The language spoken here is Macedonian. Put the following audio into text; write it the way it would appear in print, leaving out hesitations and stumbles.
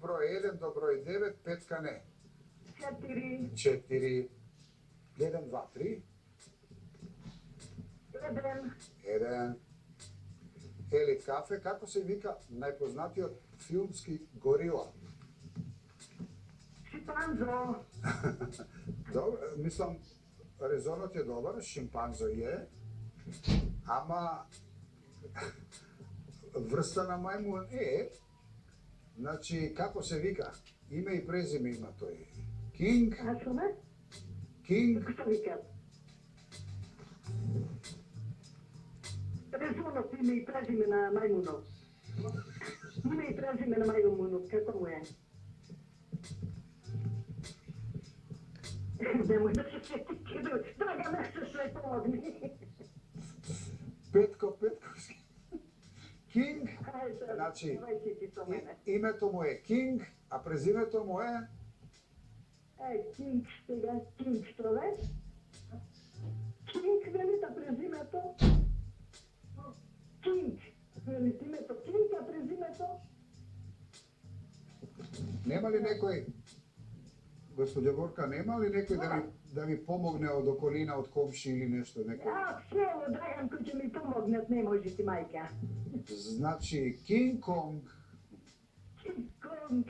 број 1 до број 9, петка не. 4, 4, 1, 2, 3, 1, 1. Или кафе, како се вика најпознатиот филмски горила? шимпанзо, Добро, мислам, резонот е добар, шимпанзо е, ама врста на мајмун е, значи, како се вика? Име и презиме има тој. Кинг, а што ме? Кинг, Како се вика? Резонот име и презиме на мајмунот. Име и презиме на мајмунот, како му е? Немој да се сети, драга не се све помогни. Петко Петковски. Кинг, Ајде, значи, давај си ти со мене. името му е Кинг, а презимето му е... Кинг сега, Кинг што ве? Кинг велите презимето? Кинг, велите името Кинг, а презимето? Нема ли некој, господја Борка, нема ли некој да ми помогне од околина, од комши или нешто, некој? Село Драган кој ќе ми помогнат, не може ти мајка. Значи, Кинг Конг. Кинг Конг,